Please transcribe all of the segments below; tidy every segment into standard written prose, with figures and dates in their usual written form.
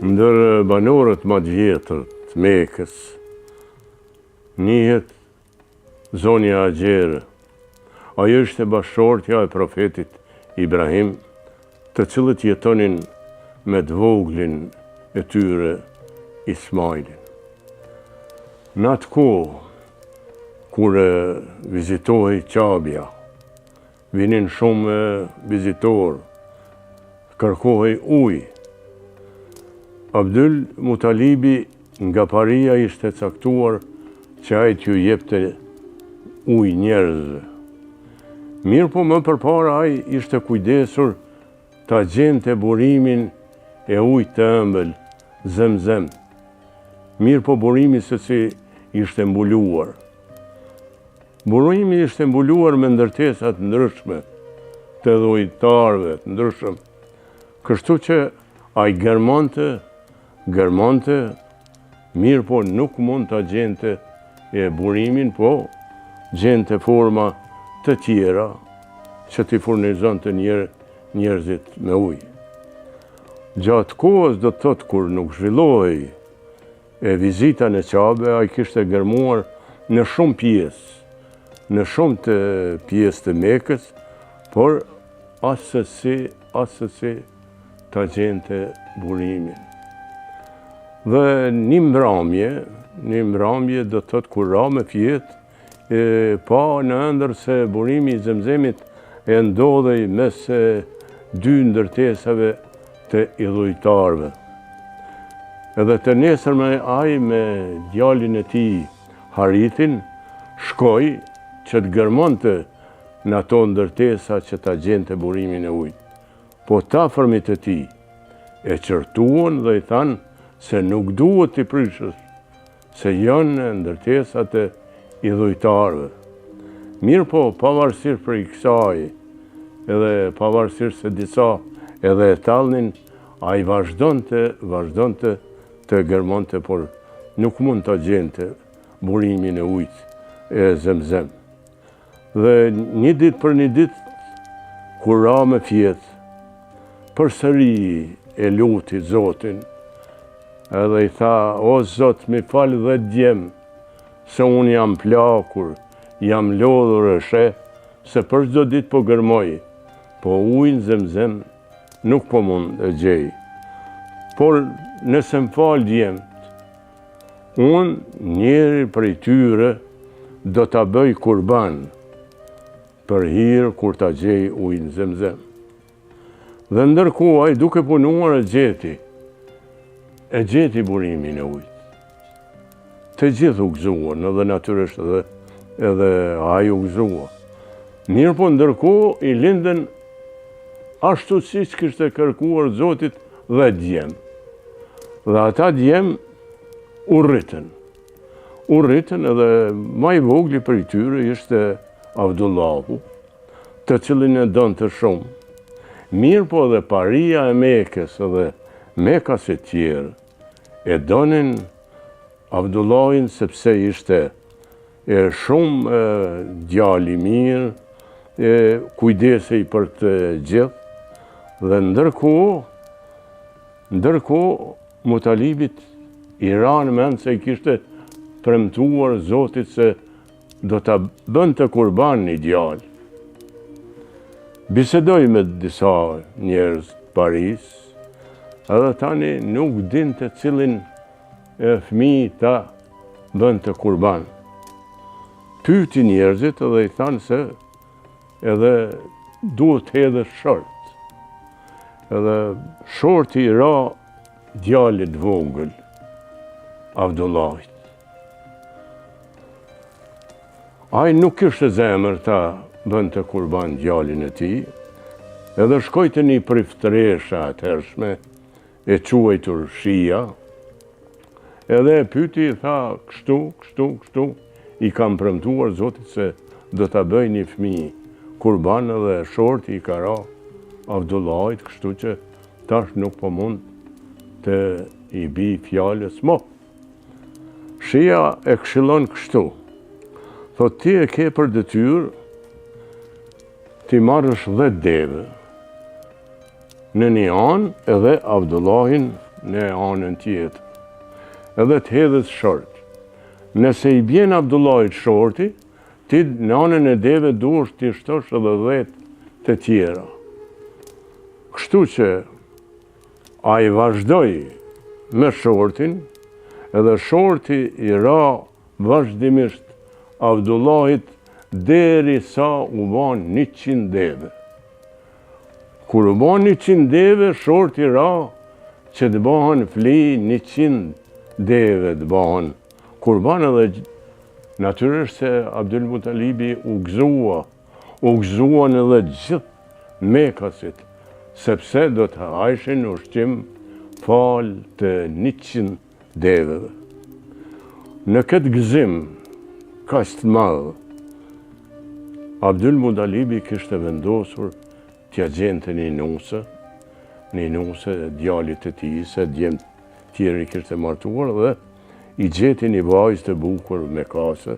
Ndër banorët më të vjetër të Mekës, njihet zonja Haxher. Ajo ishte bashkëshortja e profetit Ibrahim, të cilët jetonin me të voglin e tyre Ismailin. Në atë kohë, kur vizitohej Qabja, vinin shumë vizitorë, kërkohej ujë. Abdul Mutalibi nga paria ishte caktuar që ai t'ju jepte ujë njerëzve. Mirë po më përpara ai ishte kujdesur ta gjente burimin e ujit të ëmbël, Zemzem. Mirë po burimi se si ishte mbuluar. Burimi ishte mbuluar me ndërtesa të ndryshme, të dhujtarëve të ndryshëm. Kështu që ai gërmonte, mirë po nuk mund ta gjente e burimin, po gjente forma të tjera që t'i furnizonte njerëzit me ujë. Gjatë kohës, do të thotë, kur nuk zhvillohej e vizita në Qabe, ai kishte gërmuar në shumë pjesë të Mekës, por asësi ta gjente burimin. Dhe një mbrëmje do të thotë kur ra me fjetë, pa në ëndër se burimi i Zemzemit e ndodhej mes dy ndërtesave të idhujtarëve. Edhe të nesërme ai me djalin e tij Harithin shkoi që të gërmonte në ato ndërtesa që ta gjente burimin e ujit. Po të afërmit e tij e qërtuan dhe i thanë se nuk duhet t'i prishës, se janë ndërtesat e idhujtarëve. Mirë po, pavarësisht për i kësaj, edhe pavarësisht se disa edhe e tallnin, ai vazhdonte të gërmonte, por nuk mund ta gjente burimin e ujit e Zemzem. Dhe një ditë për një ditë, kur ra me fjetë, përsëri e luti Zotin, edhe i tha, o Zot, mi falë dhe djemë, se unë jam plakur, jam lodhur e sheh, se për çdo ditë po gërmoj, po ujin Zemzem nuk po mund e gjej. Por nëse më falë djemët, unë njeri prej tyre do ta bëj kurban për hir kur ta gjej ujin Zemzem. Dhe ndërkohë ai duke punuar e gjeti burimin e ujit. Të gjithë u gëzuan, edhe natyrisht edhe ai u gëzua. Mirë po ndërkohë i lindën ashtu siç kishte kërkuar Zotit dhe djem. Dhe ata djem u rritën edhe më i vogli për i tyre ishte Abdullahu, të cilin e donte shumë. Mirë po dhe paria e Mekës edhe Mekas e tjerë e donin Abdullahin sepse ishte shumë djali mirë, kujdesej për të gjithë, dhe ndërkohë Mutalibit i ranë mend se i kishte premtuar Zotit se do ta bënte kurban një djalë. Bisedoj me disa njerëz të Paris, edhe tani nuk dinte cilin fëmijë ta bënte kurban. Pyeti njerëzit edhe i thanë se edhe duhet hedhë short. Edhe shorti i ra djalit vogël, Abdullahit. Ai nuk kishte zemër ta bënte kurban djalin e tij, edhe shkoi te një priftëresha atëhershme e quajtur Shia, edhe e pyeti, tha, kështu, i kam premtuar Zotit se do ta bëj një fëmijë kurban, edhe shorti i ka ra Abdullahit, kështu që tash nuk po mund të i bi fjalës mo. Shia e këshillon kështu, thot ti e ke për detyrë ti marrësh 10 deve, në një anë edhe Abdullahin në anën tjetër. Edhe të hedhët short. Nëse i bjen Abdullahit shorti, ti në anën e deve duhesh t'i shtosh edhe 10 të tjera. Kështu që a i vazhdoj me shortin, edhe shorti i ra vazhdimisht Abdullahit deri sa u ban 100 deve. Kur u ban 100 deve, shorti ra që të bahen fli 100 deve të bahen. Kur ban edhe natyrisht se Abdul Mutalibi u gëzuan edhe gjithë Mekasit, sepse do të hajshin ushqim fal të 100 deveve. Në këtë gëzim, kaq të madh, Abdul Mutalibi kishte vendosur t'ja gjente një nuse djalit të tij, se djemt tjerë i kishte martuar, dhe i gjeti një vajzë të bukur me kase,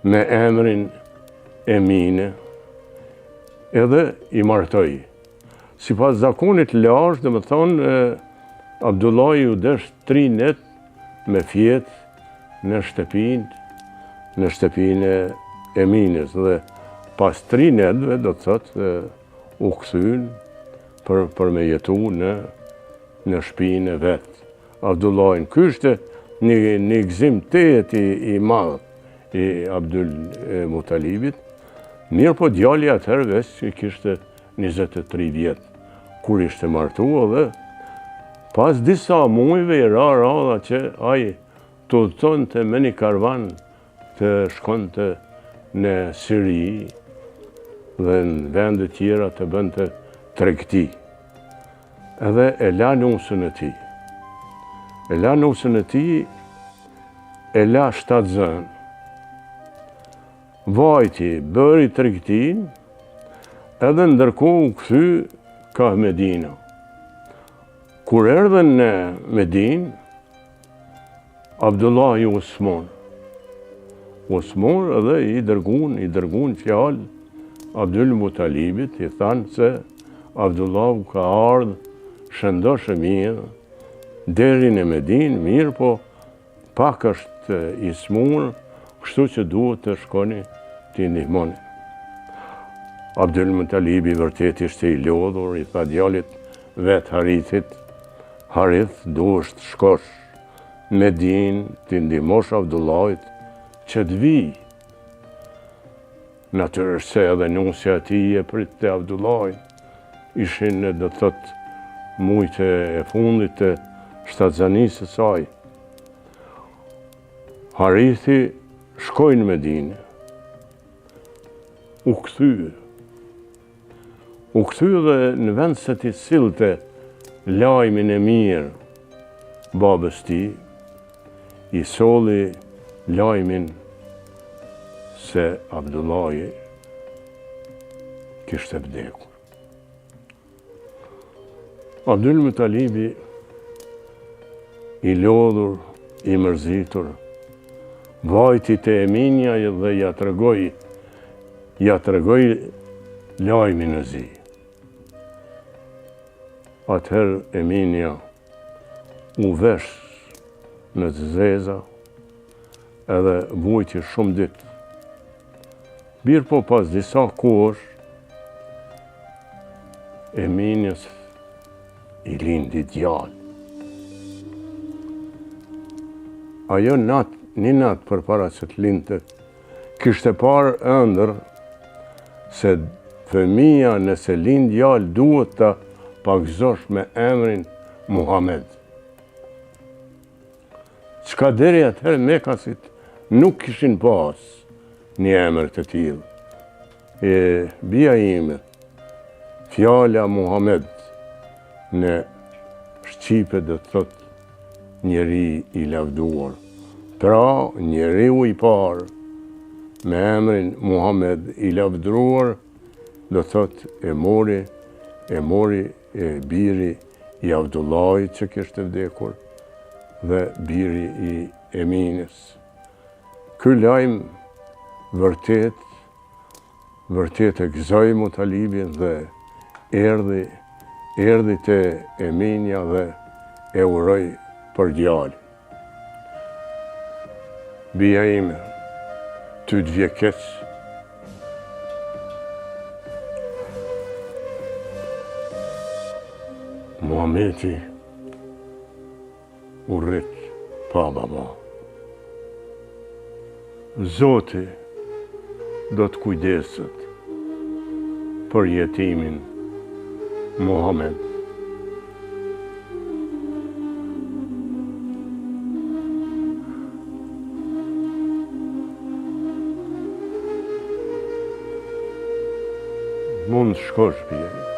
me emrin Emine, edhe i martoi. Sipas zakonit lash, dhe më thonë, Abdullahi u desh 3 net me fjet në shtëpinë e Emines, dhe pas 3 netve do të thotë u kthyn për me jetu në shtëpinë e vet. Abdullahin, ky ishte një gëzim i madh i Abdul Mutalibit. Mirë po djali atëherë veç që kishte 23 vjet, kur ishte martuar, dhe pas disa muajve i ra radha që ai tudhtonte me një karvan të shkonte në Siri dhe në vende tjera të bënte tregti. Edhe e la nusën e tij. E la 7 zënë. Vajti bëri tregtin, edhe ndërkohë u kthy ka Medina. Kur erdhen në Medinë, Abdullahi Osman edhe i dërgun fjalë Abdul Mutalibit, i thanë se Abdullahu ka ardhë shëndosh e mirë deri në Medinë, mirë po pak është i smur, kështu që duhet të shkoni t'i ndihmoni. Abdul Mutalibi vërtet ishte i lodhur, i tha djalit vet Harithit, Harith, duhesh të shkosh në Medinë, t'i ndihmosh Abdullahit që të vi. Natyrisht se edhe nusja e tij e pritte Abdullahin. Ishin, do të thotë, mujt e fundit të shtatzanisë së saj. Harithi shkoi në Medinë. U kthye dhe në vend se t'i sillte lajmin e mirë babës tij, i solli lajmin se Abdullahi kishte vdekur. Abdul Mutalibi, i lodhur, i mërzitur, vajti te Eminia dhe ja tregoi lajmin e zi. Atëherë Eminia u vesh në të zeza, edhe vujti shumë ditë. Birë po pas disa kohësh, Eminias i lindi djalë. Ajo një natë përpara se të lindte, kishte parë ëndër se fëmia nëse lind djalë duhet ta pagëzosh me emrin Muhammed. Çka deri atëherë Mekasit nuk kishin pas një emër të tillë. Bia ime, fjala Muhammed në shqipe do të thotë njeri i lavduar. Pra, njeriu i parë me emrin Muhammed i lavdruar, do të thotë e mori biri i Abdullahit që kishte vdekur dhe biri i Emines. Ky lajm vërtet e gëzoi Mutalibin dhe erdhi te Eminia dhe e uroj për djalin. Bia ime, ty të vje keq. Muhameti u rrit pa baba. Zoti do të kujdeset për jetimin Muhammed. Mund shkosh, bie.